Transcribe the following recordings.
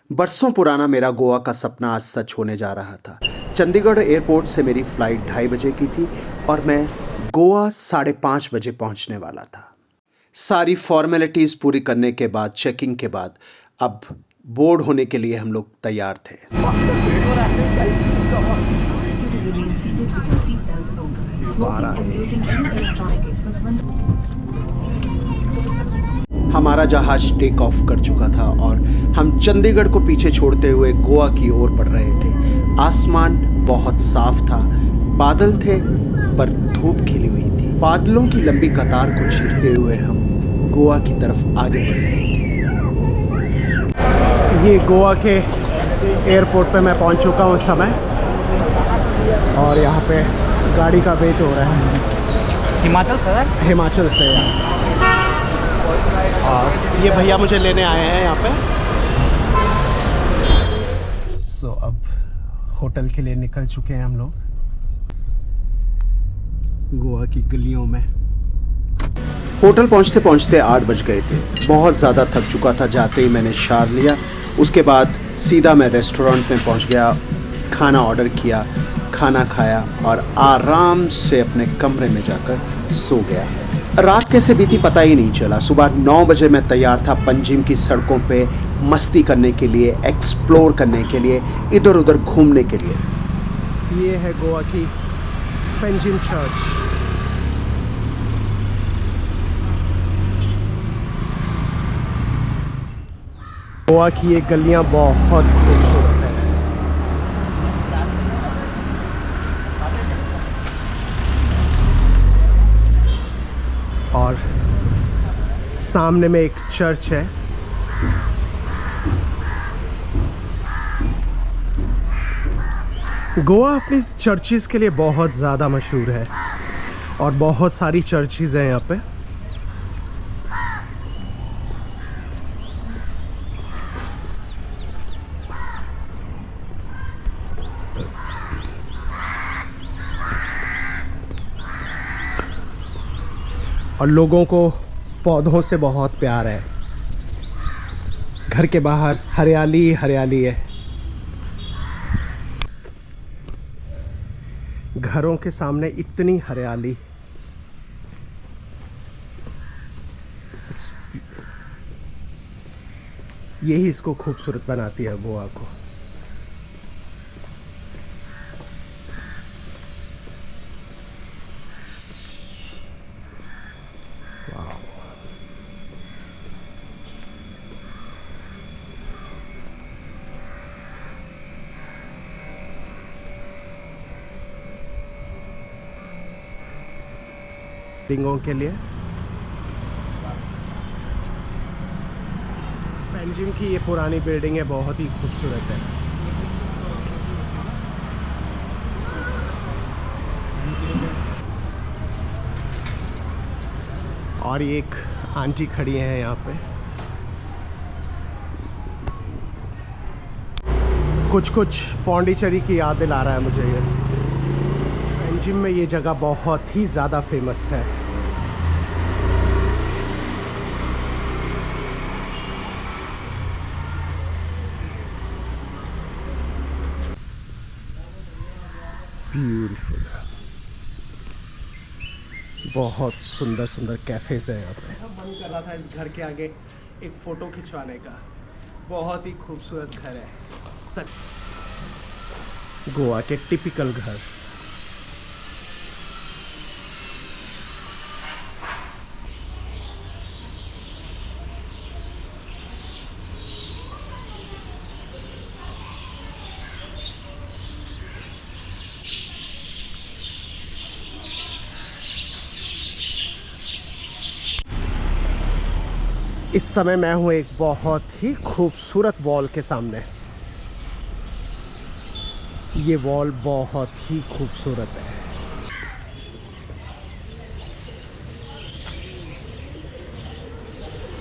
बरसों पुराना मेरा गोवा का सपना आज सच होने जा रहा था। चंडीगढ़ एयरपोर्ट से मेरी फ्लाइट 2:30 बजे की थी और मैं गोवा 5:30 बजे पहुंचने वाला था। सारी फॉर्मेलिटीज पूरी करने के बाद, चेकिंग के बाद, अब बोर्ड होने के लिए हम लोग तैयार थे। हमारा जहाज टेक ऑफ कर चुका था और हम चंडीगढ़ को पीछे छोड़ते हुए गोवा की ओर बढ़ रहे थे। आसमान बहुत साफ था, बादल थे पर धूप खिली हुई थी। बादलों की लंबी कतार को चीरते हुए हम गोवा की तरफ आगे बढ़ रहे थे। ये गोवा के एयरपोर्ट पे मैं पहुंच चुका हूँ इस समय और यहाँ पे गाड़ी का वेट हो रहा है। हिमाचल से सर? हिमाचल से यार। और ये भैया मुझे लेने आए हैं यहाँ पे। सो अब होटल के लिए निकल चुके हैं हम लोग गोवा की गलियों में। होटल पहुंचते पहुंचते 8 बज गए थे। बहुत ज़्यादा थक चुका था। जाते ही मैंने शावर लिया, उसके बाद सीधा मैं रेस्टोरेंट में पहुंच गया, खाना ऑर्डर किया, खाना खाया और आराम से अपने कमरे में जाकर सो गया। रात कैसे बीती पता ही नहीं चला। सुबह 9 बजे मैं तैयार था पंजिम की सड़कों पे मस्ती करने के लिए, एक्सप्लोर करने के लिए, इधर उधर घूमने के लिए। ये है गोवा की पंजिम चर्च। गोवा की ये गलियां बहुत खूबसूरत है। और सामने में एक चर्च है। गोवा अपनी चर्चेस के लिए बहुत ज़्यादा मशहूर है और बहुत सारी चर्चेस हैं यहाँ पे। और लोगों को पौधों से बहुत प्यार है। घर के बाहर हरियाली हरियाली है। घरों के सामने इतनी हरियाली। यही इसको खूबसूरत बनाती है गोवा को। रिंगों के लिए पंजिम की ये पुरानी बिल्डिंग है, बहुत ही खूबसूरत है। और एक आंटी खड़ी हैं यहाँ पे। कुछ कुछ पौंडीचेरी की याद दिला रहा है मुझे ये। पंजिम में ये जगह बहुत ही ज़्यादा फेमस है। ब्यूटीफुल, बहुत सुंदर सुंदर कैफेज है यहाँ पे। मन कर रहा था इस घर के आगे एक फ़ोटो खिंचवाने का। बहुत ही खूबसूरत घर है सच, गोवा के टिपिकल घर। इस समय मैं हूँ एक बहुत ही खूबसूरत वॉल के सामने। ये वॉल बहुत ही खूबसूरत है।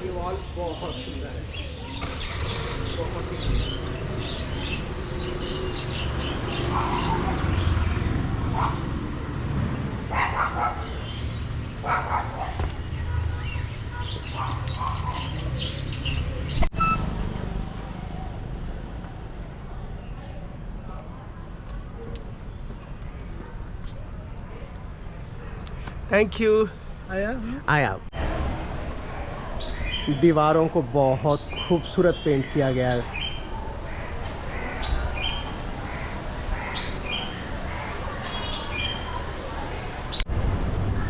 ये वॉल बहुत सुंदर है, बहुत ही सुंदर। Thank you. आया। दीवारों को बहुत खूबसूरत पेंट किया गया है।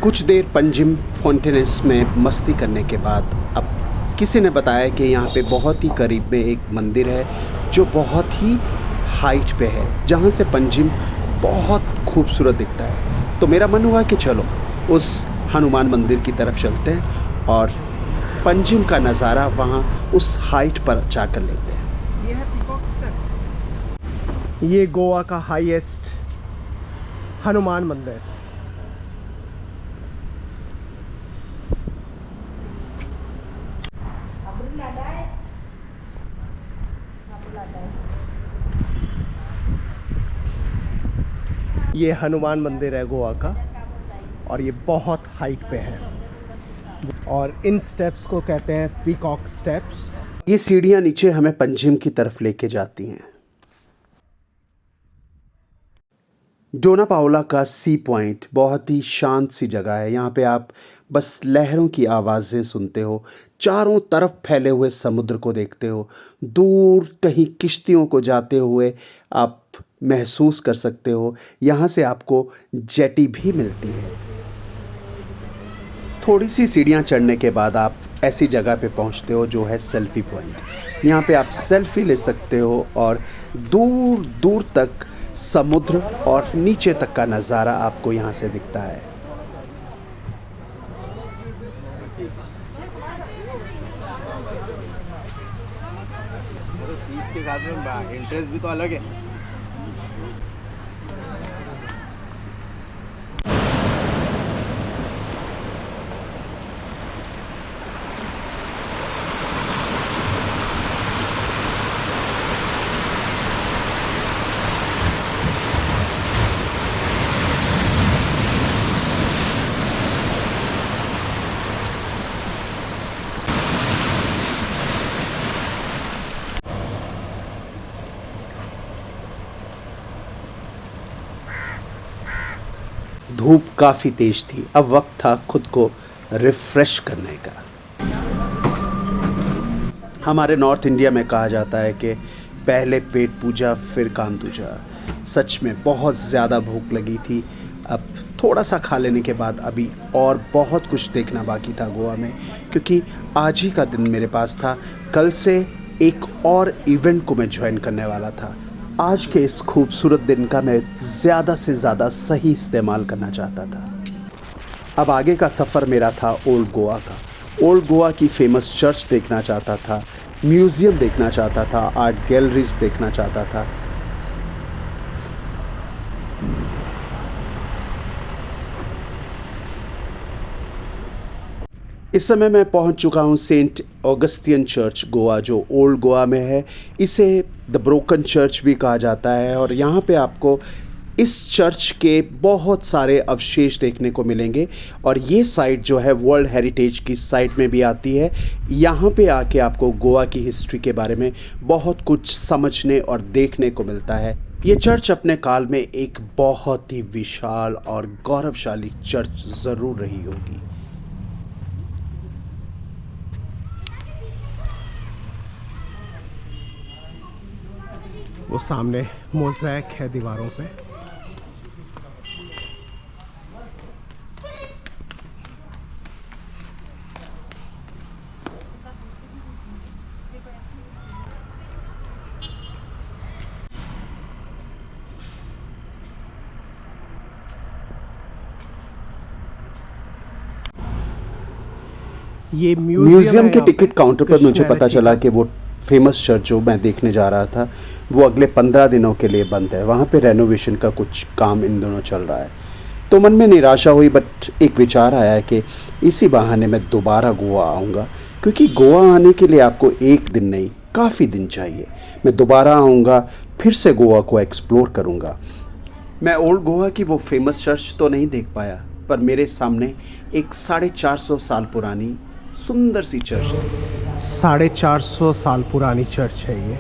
कुछ देर पंजिम फाउंटेनेस में मस्ती करने के बाद अब किसी ने बताया कि यहाँ पे बहुत ही करीब में एक मंदिर है जो बहुत ही हाइट पे है, जहाँ से पंजिम बहुत खूबसूरत दिखता है। तो मेरा मन हुआ कि चलो उस हनुमान मंदिर की तरफ चलते हैं और पंजिम का नज़ारा वहाँ उस हाइट पर जाकर लेते हैं। ये गोवा का हाईएस्ट हनुमान मंदिर। ये हनुमान मंदिर है गोवा का और ये बहुत हाइट पे है और इन स्टेप्स को कहते हैं पीकॉक स्टेप्स। ये सीढ़ियाँ नीचे हमें पंजिम की तरफ लेके जाती हैं। डोना पाओला का सी पॉइंट बहुत ही शांत सी जगह है। यहाँ पे आप बस लहरों की आवाज़ें सुनते हो, चारों तरफ फैले हुए समुद्र को देखते हो, दूर कहीं किश्तियों को जाते हुए आप महसूस कर सकते हो। यहाँ से आपको जेटी भी मिलती है। थोड़ी सी सीढ़ियाँ चढ़ने के बाद आप ऐसी जगह पे पहुँचते हो जो है सेल्फी पॉइंट। यहाँ पे आप सेल्फी ले सकते हो और दूर दूर तक समुद्र और नीचे तक का नज़ारा आपको यहाँ से दिखता है। इसके साथ में इंटरेस्ट भी तो अलग है। धूप काफ़ी तेज थी। अब वक्त था खुद को रिफ्रेश करने का। हमारे नॉर्थ इंडिया में कहा जाता है कि पहले पेट पूजा फिर काम दूजा। सच में बहुत ज़्यादा भूख लगी थी। अब थोड़ा सा खा लेने के बाद अभी और बहुत कुछ देखना बाकी था गोवा में, क्योंकि आज ही का दिन मेरे पास था। कल से एक और इवेंट को मैं ज्वाइन करने वाला था। आज के इस खूबसूरत दिन का मैं ज़्यादा से ज़्यादा सही इस्तेमाल करना चाहता था। अब आगे का सफ़र मेरा था ओल्ड गोवा का। ओल्ड गोवा की फेमस चर्च देखना चाहता था, म्यूज़ियम देखना चाहता था, आर्ट गैलरीज देखना चाहता था। इस समय मैं पहुंच चुका हूं सेंट ऑगस्टिन चर्च गोवा, जो ओल्ड गोवा में है। इसे द ब्रोकन चर्च भी कहा जाता है और यहाँ पे आपको इस चर्च के बहुत सारे अवशेष देखने को मिलेंगे और ये साइट जो है वर्ल्ड हेरिटेज की साइट में भी आती है। यहाँ पे आके आपको गोवा की हिस्ट्री के बारे में बहुत कुछ समझने और देखने को मिलता है। ये चर्च अपने काल में एक बहुत ही विशाल और गौरवशाली चर्च ज़रूर रही होगी। वो सामने मोज़ैक है दीवारों पे। ये म्यूजियम के टिकट काउंटर पर मुझे पता क्रिश्चियनिटी चला कि वो फेमस चर्च जो मैं देखने जा रहा था वो अगले 15 दिनों के लिए बंद है। वहाँ पे रेनोवेशन का कुछ काम इन दोनों चल रहा है। तो मन में निराशा हुई, बट एक विचार आया कि इसी बहाने मैं दोबारा गोवा आऊँगा, क्योंकि गोवा आने के लिए आपको एक दिन नहीं काफ़ी दिन चाहिए। मैं दोबारा आऊँगा, फिर से गोवा को एक्सप्लोर करूँगा। मैं ओल्ड गोवा की वो फेमस चर्च तो नहीं देख पाया, पर मेरे सामने एक 450 साल पुरानी सुंदर सी चर्च थी। 450 साल पुरानी चर्च है ये।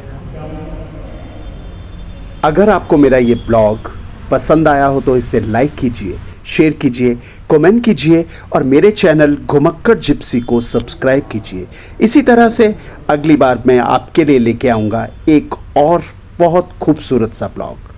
अगर आपको मेरा ये ब्लॉग पसंद आया हो तो इसे लाइक कीजिए, शेयर कीजिए, कमेंट कीजिए और मेरे चैनल घुमक्कड़ जिप्सी को सब्सक्राइब कीजिए। इसी तरह से अगली बार मैं आपके लिए लेके आऊँगा एक और बहुत खूबसूरत सा ब्लॉग।